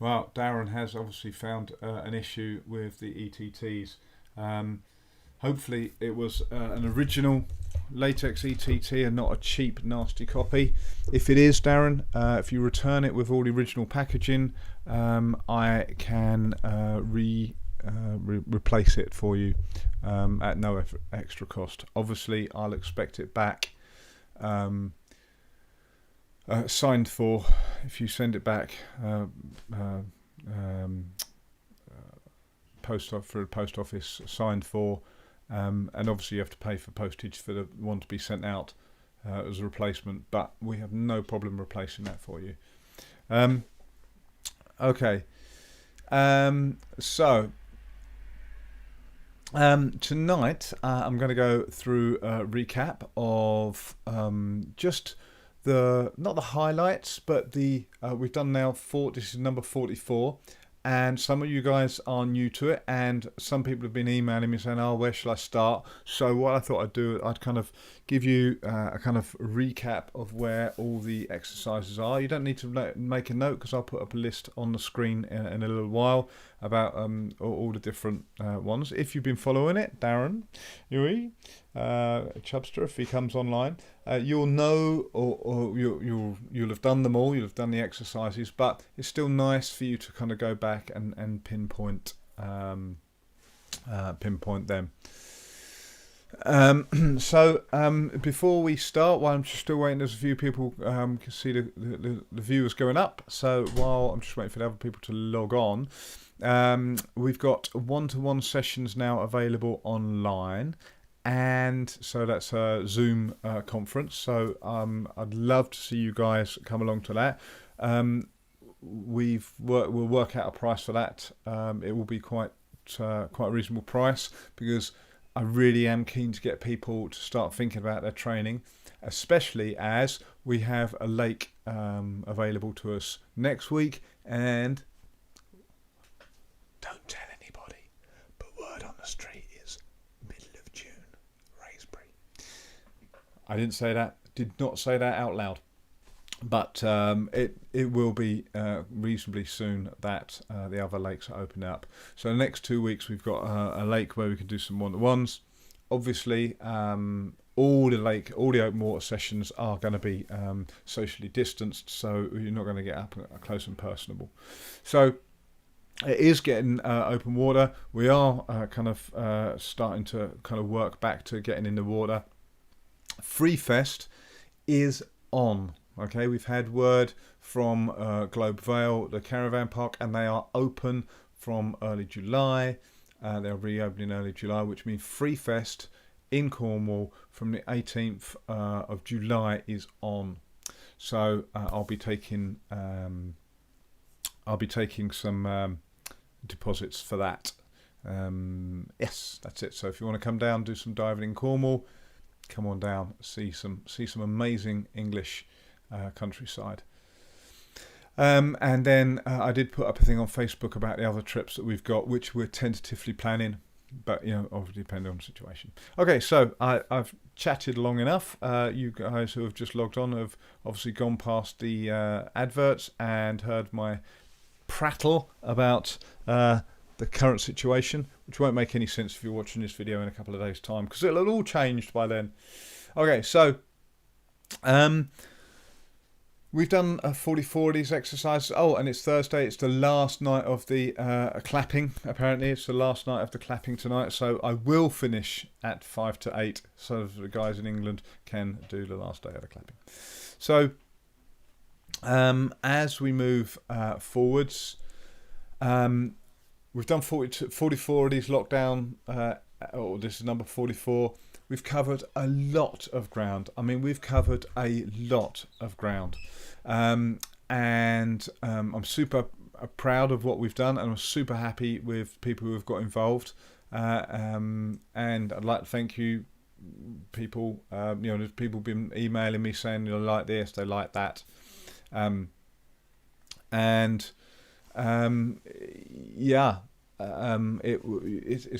Well, Darren has obviously found an issue with the ETTs. Hopefully it was an original latex ETT and not a cheap, nasty copy. If it is, Darren, if you return it with all the original packaging, I can replace it for you at no extra cost. Obviously, I'll expect it back signed for. If you send it back through the post office, signed for, and obviously you have to pay for postage for the one to be sent out as a replacement, but we have no problem replacing that for you. Okay, so tonight I'm going to go through a recap of just not the highlights, but the we've done now this is number 44, and some of you guys are new to it, and some people have been emailing me saying, oh, where shall I start? So what I thought I'd do, I'd kind of give you a kind of recap of where all the exercises are. You don't need to make a note, because I'll put up a list on the screen in a little while about all the different ones. If you've been following it, Darren, Chubster, if he comes online, you'll know, or you'll have done them all. You'll have done the exercises, but it's still nice for you to kind of go back and pinpoint them. So before we start, while I'm just still waiting, there's a few people can see the viewers going up. So while I'm just waiting for the other people to log on, we've got one-to-one sessions now available online. And so that's a Zoom conference. So I'd love to see you guys come along to that. We'll work out a price for that. It will be quite a reasonable price, because I really am keen to get people to start thinking about their training, especially as we have a lake available to us next week. And don't tell anybody, but word on the street is middle of June, Raspberry. I did not say that out loud, but it will be reasonably soon that the other lakes are opening up. So the next 2 weeks we've got a lake where we can do some one-to-ones. Obviously, all the open water sessions are going to be socially distanced, so you're not going to get up close and personable. So it is getting open water. We are starting to kind of work back to getting in the water. Free Fest is on. Okay, we've had word from Globe Vale, the caravan park, and they are open from early July. They're reopening early July, which means Free Fest in Cornwall from the 18th of July is on. So I'll be taking some deposits for that. Yes, that's it. So if you want to come down, do some diving in Cornwall, come on down, see some amazing English countryside. And then I did put up a thing on Facebook about the other trips that we've got, which we're tentatively planning, but obviously depending on the situation. Okay, so I've chatted long enough. You guys who have just logged on have obviously gone past the adverts and heard my prattle about the current situation, which won't make any sense if you're watching this video in a couple of days' time, because it'll have all changed by then. Okay, so we've done 44 of these exercises. Oh, and it's Thursday. It's the last night of the clapping. Apparently, it's the last night of the clapping tonight. So I will finish at 5 to 8, so the guys in England can do the last day of the clapping. So as we move forwards, we've done 44 of these lockdown. This is number 44. We've covered a lot of ground. I mean, we've covered a lot of ground. And I'm super proud of what we've done, and I'm super happy with people who have got involved. And I'd like to thank you, people. There's people been emailing me saying they like this, they like that. It's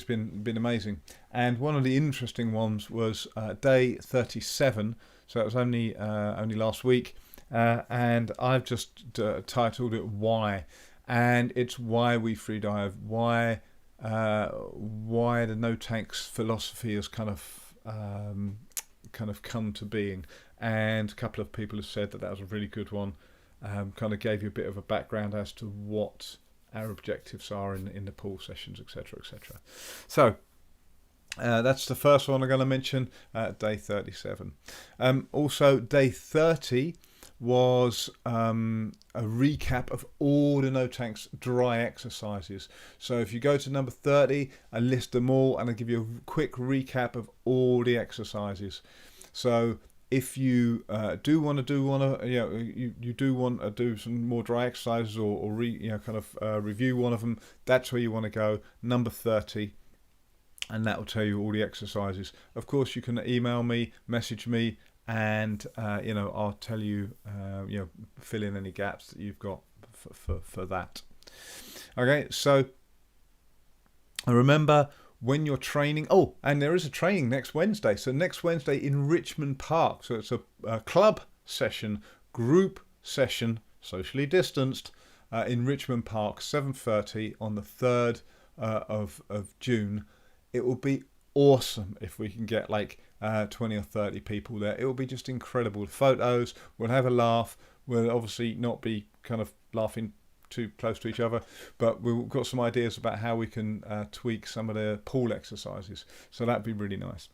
been amazing. And one of the interesting ones was day 37, so it was only last week, and I've just titled it "Why," and it's why we free dive, why the no tanks philosophy has kind of come to being. And a couple of people have said that was a really good one. Kind of gave you a bit of a background as to what our objectives are in the pool sessions, etc., etc. So that's the first one I'm going to mention, day 37. Also, day 30 was a recap of all the no tanks dry exercises. So if you go to number 30, I list them all and I give you a quick recap of all the exercises. So if you do want to do some more dry exercises or review one of them, that's where you want to go, number 30, and that will tell you all the exercises. Of course, you can email me, message me, and I'll tell you, fill in any gaps that you've got for that. Okay, so remember, when you're training, and there is a training next Wednesday. So next Wednesday in Richmond Park. So it's a club session, group session, socially distanced, in Richmond Park, 7:30 on the 3rd of June. It will be awesome if we can get like 20 or 30 people there. It will be just incredible. Photos, we'll have a laugh. We'll obviously not be kind of laughing too close to each other, but we've got some ideas about how we can tweak some of the pool exercises, so that'd be really nice.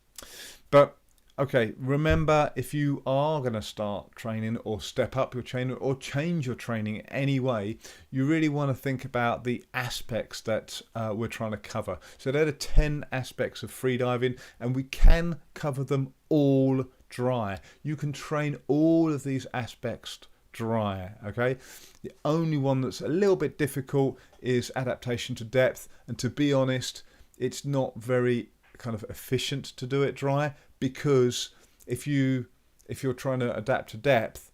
But okay, remember, if you are going to start training or step up your training or change your training in any way, you really want to think about the aspects that we're trying to cover. So there are 10 aspects of freediving, and we can cover them all dry. You can train all of these aspects dry. Okay, the only one that's a little bit difficult is adaptation to depth, and to be honest, it's not very kind of efficient to do it dry, because if you're trying to adapt to depth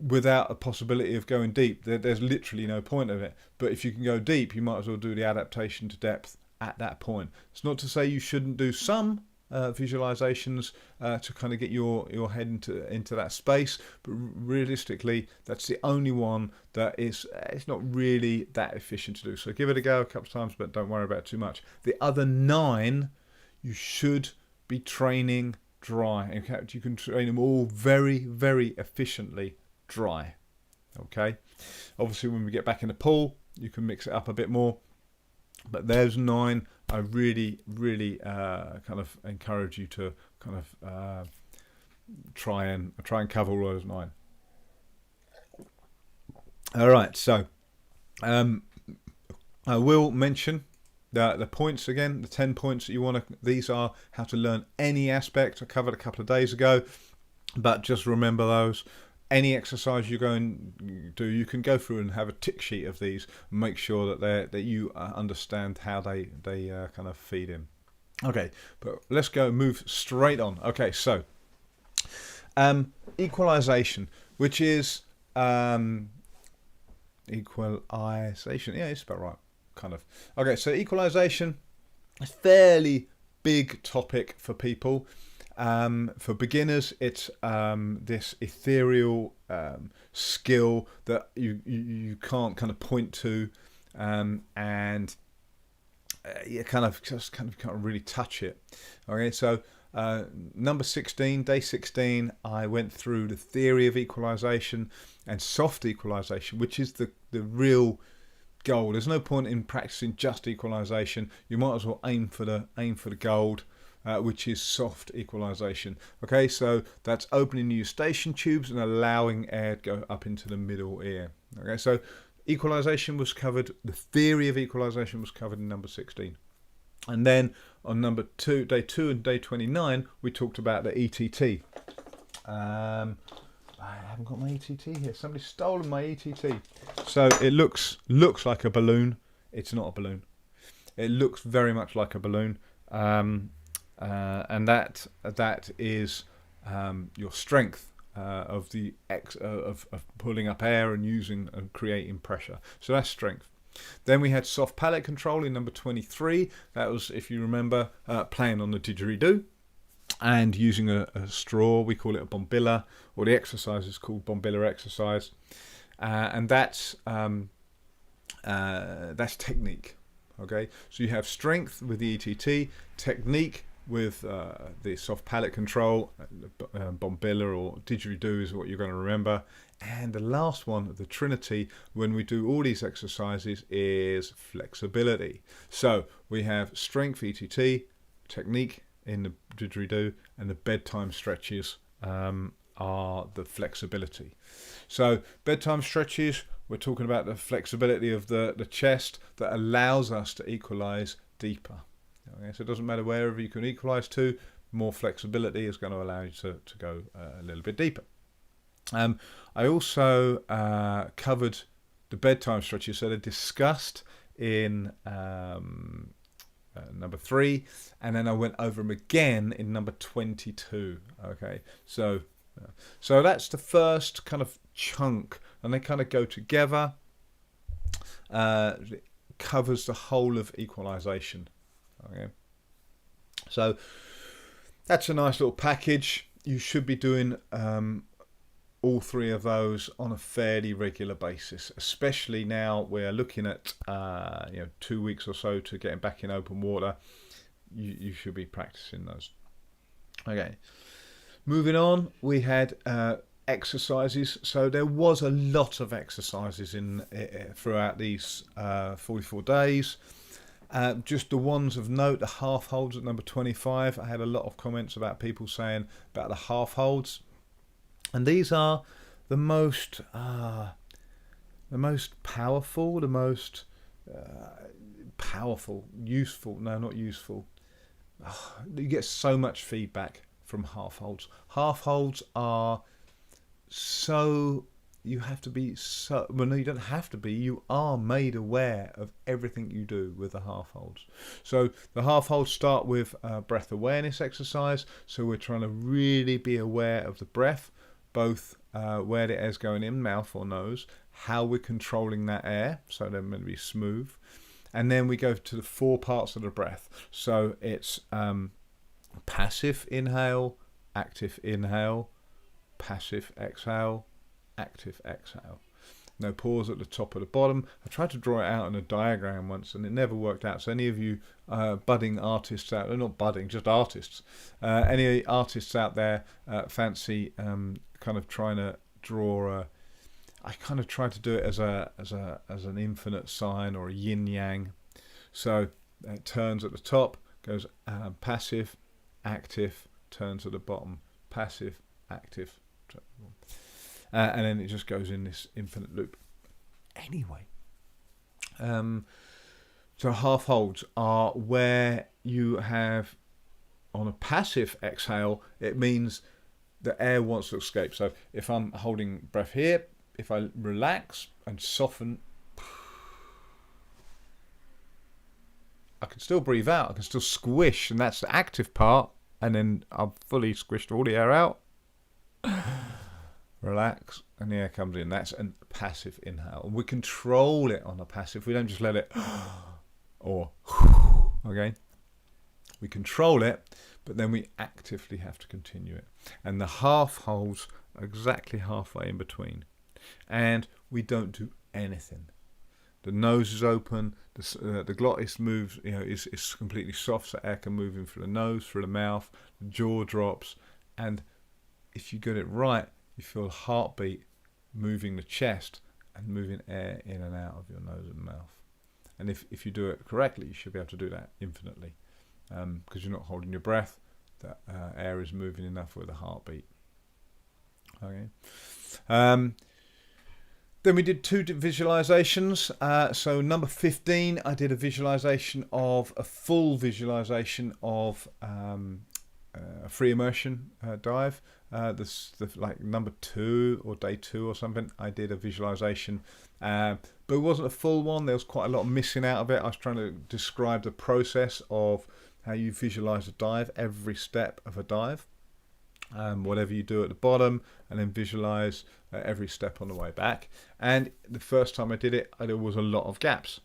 without a possibility of going deep, there's literally no point of it. But if you can go deep, you might as well do the adaptation to depth at that point. It's not to say you shouldn't do some visualizations to kind of get your head into that space, but realistically, that's the only one that it's not really that efficient to do. So give it a go a couple of times, but don't worry about it too much. The other 9 you should be training dry. In fact, you can train them all very, very efficiently dry. Okay, obviously when we get back in the pool, you can mix it up a bit more, but there's 9 I really, really kind of encourage you to kind of try and cover all those 9. All right, so I will mention the points again, the 10 points that you want to. These are how to learn any aspect. I covered a couple of days ago, but just remember those. Any exercise you go and do, you can go through and have a tick sheet of these and make sure that you understand how they kind of feed in. Okay, but let's move straight on. Okay, so equalization, which is equalization. Yeah, it's about right, kind of. Okay, so equalization, a fairly big topic for people. For beginners, it's this ethereal skill that you can't kind of point to, and you can't really touch it. Okay, so number 16, day 16, I went through the theory of equalization and soft equalization, which is the real goal. There's no point in practicing just equalization. You might as well aim for the gold. Which is soft equalization. Okay, so that's opening the eustachian tubes and allowing air to go up into the middle ear. Okay, so equalization was covered, the theory of equalization was covered in number 16. And then on day 2 and day 29, we talked about the ETT. I haven't got my ETT here. Somebody's stolen my ETT. So it looks like a balloon. It's not a balloon. It looks very much like a balloon. And that is your strength of pulling up air and using and creating pressure. So that's strength. Then we had soft palate control in number 23. That was, if you remember, playing on the didgeridoo and using a straw. We call it a bombilla, or the exercise is called bombilla exercise. and that's technique. Okay, so you have strength with the ETT, technique with the soft palate control, bombilla or didgeridoo is what you're going to remember. And the last one, the Trinity, when we do all these exercises, is flexibility. So we have strength, ETT, technique in the didgeridoo, and the bedtime stretches are the flexibility. So bedtime stretches, we're talking about the flexibility of the chest that allows us to equalize deeper. Okay, so it doesn't matter wherever you can equalize to, more flexibility is going to allow you to go a little bit deeper. I also covered the bedtime stretches, so they're discussed in number 3, and then I went over them again in number 22. Okay, so that's the first kind of chunk, and they kind of go together. It covers the whole of equalization. Okay, so that's a nice little package. You should be doing all 3 of those on a fairly regular basis, especially now we're looking at 2 weeks or so to getting back in open water. You should be practicing those. Okay, moving on, we had exercises. So there was a lot of exercises in throughout these 44 days. Just the ones of note, the half holds at number 25. I had a lot of comments about people saying about the half holds, and these are the most powerful, useful. No, not useful. You get so much feedback from half holds. Half holds are so. You have to be so. Well, no, you don't have to be. You are made aware of everything you do with the half holds. So the half holds start with a breath awareness exercise. So we're trying to really be aware of the breath, both where the air's going in, mouth or nose, how we're controlling that air, so they're meant to be smooth. And then we go to the 4 parts of the breath. So it's passive inhale, active inhale, passive exhale, active exhale. No pause at the top or the bottom. I tried to draw it out in a diagram once and it never worked out. So any of you budding artists out there, not budding, just artists, any artists out there fancy kind of trying to draw I kind of try to do it as an infinite sign or a yin yang. So it turns at the top, goes passive, active, turns at the bottom, passive, active, and then it just goes in this infinite loop. Anyway, so half holds are where you have, on a passive exhale, it means the air wants to escape. So if I'm holding breath here, if I relax and soften, I can still breathe out. I can still squish, and that's the active part. And then I've fully squished all the air out. Relax, and the air comes in. That's a passive inhale. And we control it on a passive. We don't just let it or okay. We control it, but then we actively have to continue it. And the half holds are exactly halfway in between. And we don't do anything. The nose is open. The glottis moves. Is completely soft, so air can move in through the nose, through the mouth. The jaw drops, and if you get it right, you feel a heartbeat moving the chest and moving air in and out of your nose and mouth. And if you do it correctly, you should be able to do that infinitely, because you're not holding your breath. That air is moving enough with a heartbeat. Okay. Then we did 2 visualizations. So number 15, I did a full visualization of a free immersion dive. Like number 2 or day 2 or something, I did a visualization, but it wasn't a full one. There was quite a lot missing out of it. I was trying to describe the process of how you visualize a dive, every step of a dive, whatever you do at the bottom, and then visualize every step on the way back. And the first time I did it, there was a lot of gaps,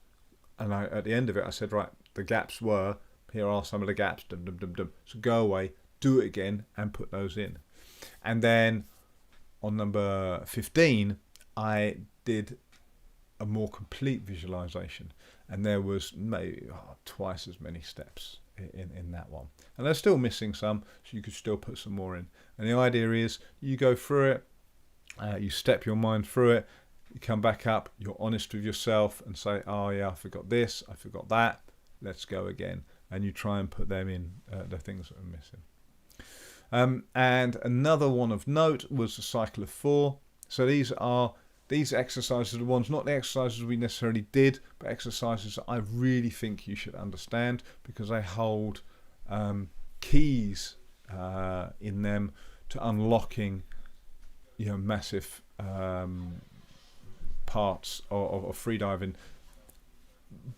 and at the end of it I said, right, the gaps were, here are some of the gaps, dum, dum, dum, dum. So go away, do it again, and put those in. And then on number 15, I did a more complete visualization, and there was maybe twice as many steps in that one, and they're still missing some, so you could still put some more in. And the idea is you go through it, you step your mind through it, you come back up, you're honest with yourself and say, oh yeah, I forgot this, I forgot that, let's go again, and you try and put them in, the things that are missing. And another one of note was the cycle of 4. So these exercises are the ones, not the exercises we necessarily did, but exercises that I really think you should understand, because they hold keys in them to unlocking, massive parts of freediving.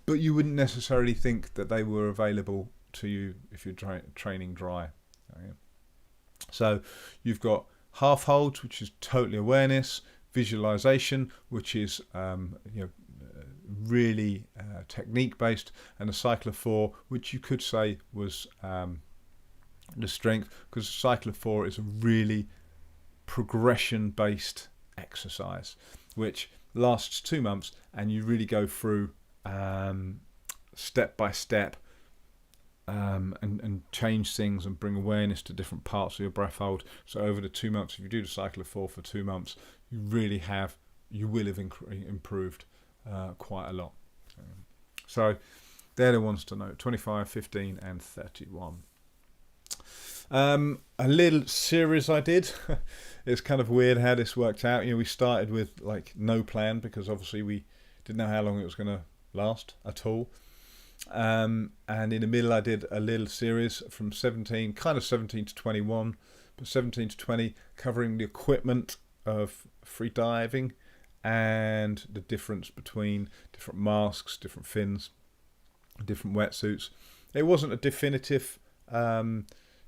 But you wouldn't necessarily think that they were available to you if you're training dry. Okay. So you've got half holds, which is totally awareness, visualization, which is really technique based, and a cycle of 4, which you could say was the strength, because cycle of 4 is a really progression based exercise which lasts 2 months, and you really go through step by step and change things and bring awareness to different parts of your breath hold. So over the 2 months, if you do the cycle of 4 for 2 months, you will have improved quite a lot. So they're the ones to know: 25, 15 and 31. A little series I did. It's kind of weird how this worked out. We started with like no plan, because obviously we didn't know how long it was going to last at all. And in the middle I did a little series from 17 to 21, but 17 to 20, covering the equipment of free diving and the difference between different masks, different fins, different wetsuits. It wasn't a definitive kind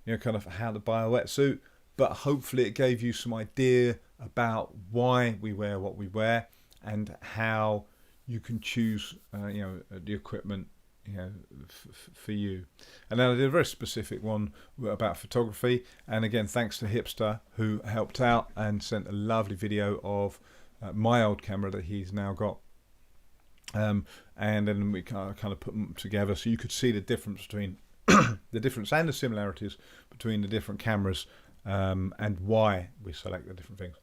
of how to buy a wetsuit, but hopefully it gave you some idea about why we wear what we wear and how you can choose the equipment for you. And then I did a very specific one about photography, and again thanks to Hipster, who helped out and sent a lovely video of my old camera that he's now got, and then we kind of put them together so you could see the difference between the difference and the similarities between the different cameras, and why we select the different things.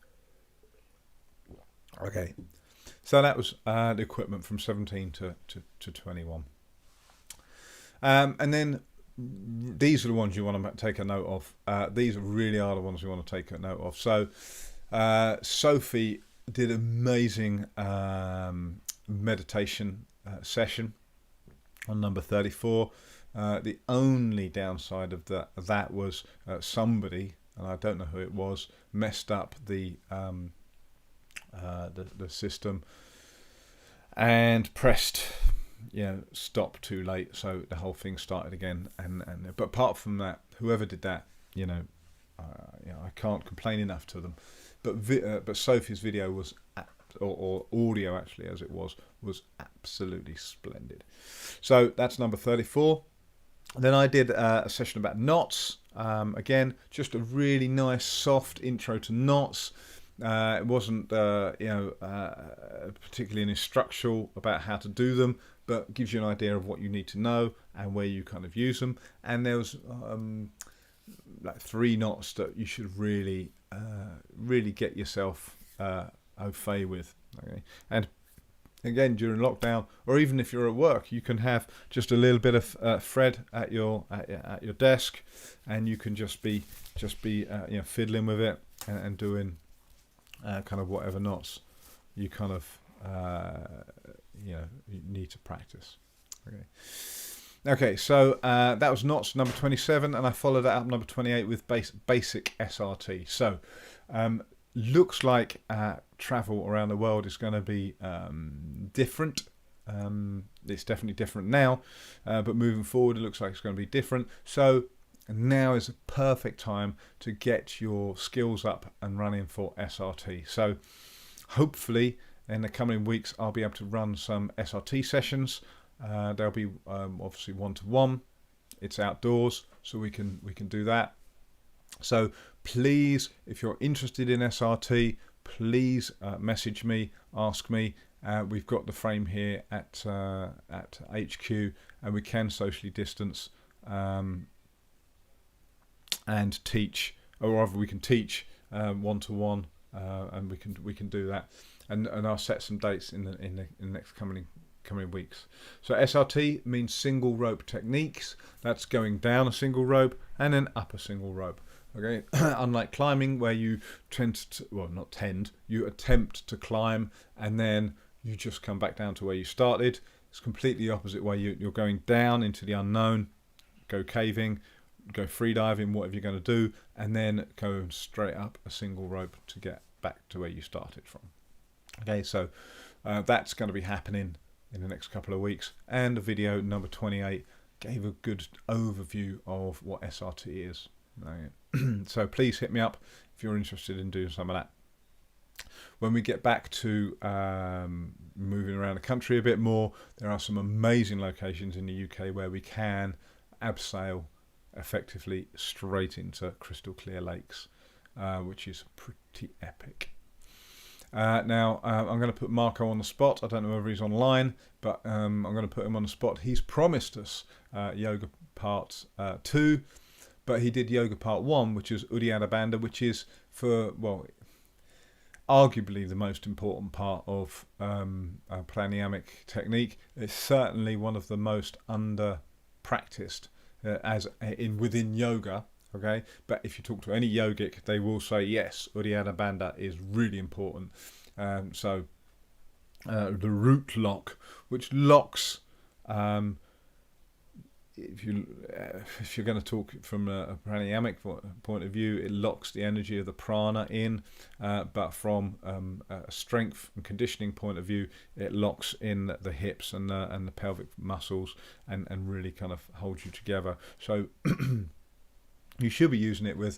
Okay, so that was the equipment from 17 to 21. And then these are the ones you want to take a note of. These really are the ones you want to take a note of. So Sophie did an amazing meditation session on number 34. The only downside of that was somebody, and I don't know who it was, messed up the system and pressed stop too late, so the whole thing started again. But apart from that, whoever did that, I can't complain enough to them. But Sophie's video was, or audio actually, as it was absolutely splendid. So that's number 34. Then I did a session about knots. Again, just a really nice soft intro to knots. It wasn't particularly instructional about how to do them, but gives you an idea of what you need to know and where you kind of use them. And there was like 3 knots that you should really get yourself au fait with. Okay, and again, during lockdown, or even if you're at work, you can have just a little bit of thread at your desk, and you can just be fiddling with it and doing kind of whatever knots you kind of you need to practice. Okay, so that was knots number 27, and I followed that up number 28 with basic SRT. So looks like travel around the world is going to be different. It's definitely different now, but moving forward it looks like it's going to be different. So now is a perfect time to get your skills up and running for SRT. So hopefully in the coming weeks I'll be able to run some SRT sessions. There'll be obviously 1-to-1. It's outdoors, so we can do that. So please, if you're interested in SRT, please message me, ask me. We've got the frame here at HQ, and we can socially distance and teach, or rather we can teach one-to-one, and we can do that. And I'll set some dates in the next coming weeks. So SRT means single rope techniques. That's going down a single rope and then up a single rope. Okay, unlike climbing, where you you attempt to climb and then you just come back down to where you started. It's completely the opposite way. You're going down into the unknown, go caving, go free diving, whatever you're going to do, and then go straight up a single rope to get back to where you started from. Okay, so that's going to be happening in the next couple of weeks. And the video number 28 gave a good overview of what SRT is. So please hit me up if you're interested in doing some of that. When we get back to moving around the country a bit more, there are some amazing locations in the UK where we can abseil effectively straight into crystal clear lakes, which is pretty epic. Now, I'm going to put Marco on the spot. I don't know whether he's online, but I'm going to put him on the spot. He's promised us yoga part 2, but he did yoga part 1, which is Uddiyana Bandha, which is arguably the most important part of pranayamic technique. It's certainly one of the most under practiced within yoga. Okay, but if you talk to any yogic, they will say yes, Uddiyana Bandha is really important. So the root lock, which locks, if you're going to talk from a pranayamic point of view, it locks the energy of the prana in, but from a strength and conditioning point of view, it locks in the hips and the pelvic muscles and really kind of holds you together. So you should be using it with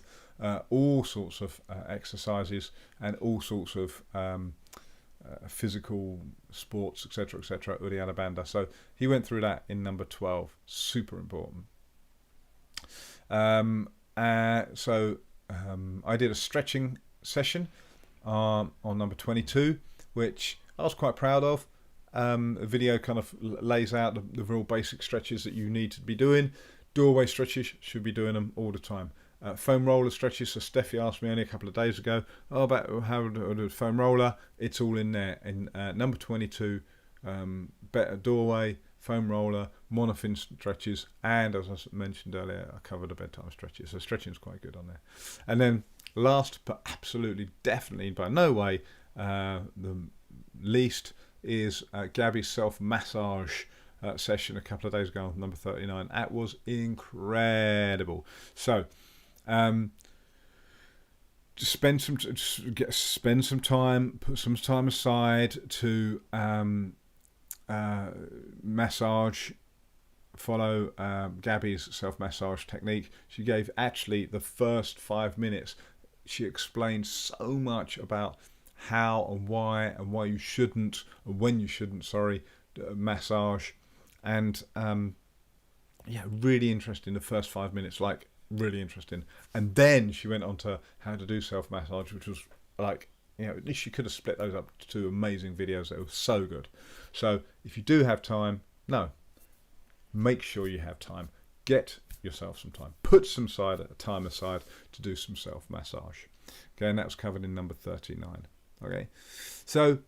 all sorts of exercises and all sorts of physical sports, etc., Uddiyana Bandha. So he went through that in number 12. Super important. So I did a stretching session on number 22, which I was quite proud of. The video kind of lays out the real basic stretches that you need to be doing. Doorway stretches, should be doing them all the time. Foam roller stretches, so Steffi asked me only a couple of days ago about how to do foam roller. It's all in there. In number 22, better doorway, foam roller, monofin stretches, and as I mentioned earlier, I covered the bedtime stretches. So stretching is quite good on there. And then last, but absolutely, definitely, by no way the least, is Gabby's self-massage session a couple of days ago, number 39. That was incredible. So spend some time, put some time aside to massage. Follow Gabby's self-massage technique. She gave actually the first 5 minutes. She explained so much about how and why you shouldn't, or when you shouldn't, massage. And really interesting, the first 5 minutes, like really interesting. And then she went on to how to do self-massage, which was like, at least she could have split those up to 2 amazing videos that were so good. So if you do have time, make sure you have time. Get yourself some time. Put some time aside to do some self-massage. Okay, and that was covered in number 39. Okay, so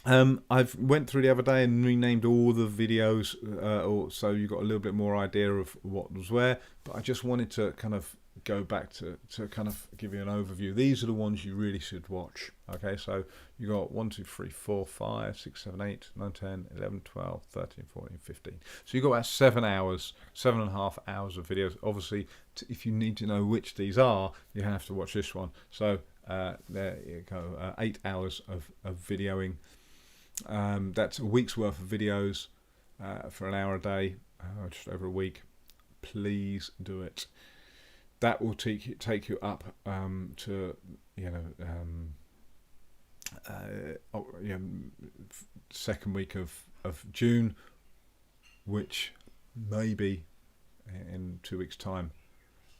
I've went through the other day and renamed all the videos, so you got a little bit more idea of what was where. But I just wanted to kind of go back to kind of give you an overview. These are the ones you really should watch. Okay, so you got 1, 2, 3, 4, 5, 6, 7, 8, 9, 10, 11, 12, 13, 14, 15. So you got about 7.5 hours of videos. Obviously, if you need to know which these are, you have to watch this one. So there you go, 8 hours of videoing. That's a week's worth of videos for an hour a day, just over a week. Please do it. That will take you up to second week of June, which may be in 2 weeks' time,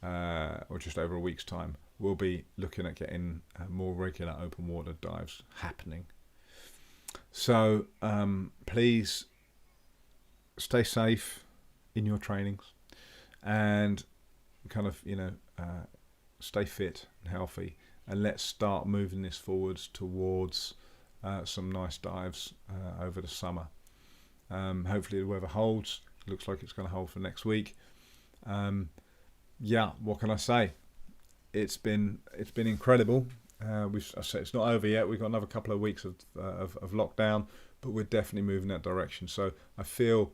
or just over a week's time, we'll be looking at getting more regular open water dives happening. So please stay safe in your trainings and kind of, stay fit and healthy, and let's start moving this forwards towards some nice dives over the summer. Hopefully the weather holds. Looks like it's going to hold for next week. What can I say? It's been incredible. I say it's not over yet. We've got another couple of weeks of lockdown, but we're definitely moving that direction. So I feel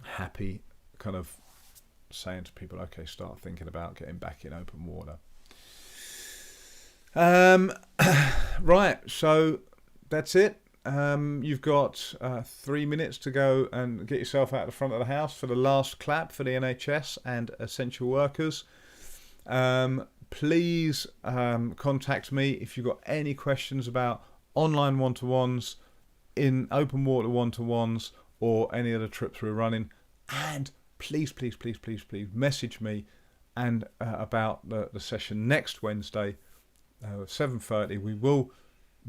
happy, kind of saying to people, okay, start thinking about getting back in open water. Right, so that's it. You've got 3 minutes to go and get yourself out the front of the house for the last clap for the NHS and essential workers. Please contact me if you've got any questions about online one-to-ones, in open water one-to-ones, or any other trips we're running. And please message me and about the session next Wednesday, 7:30.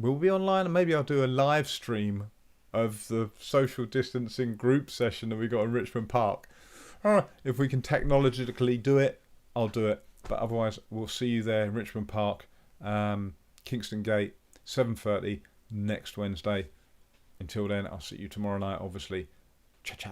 We'll be online, and maybe I'll do a live stream of the social distancing group session that we got in Richmond Park. If we can technologically do it, I'll do it. But otherwise, we'll see you there in Richmond Park, Kingston Gate, 7:30 next Wednesday. Until then, I'll see you tomorrow night, obviously. Ciao, ciao.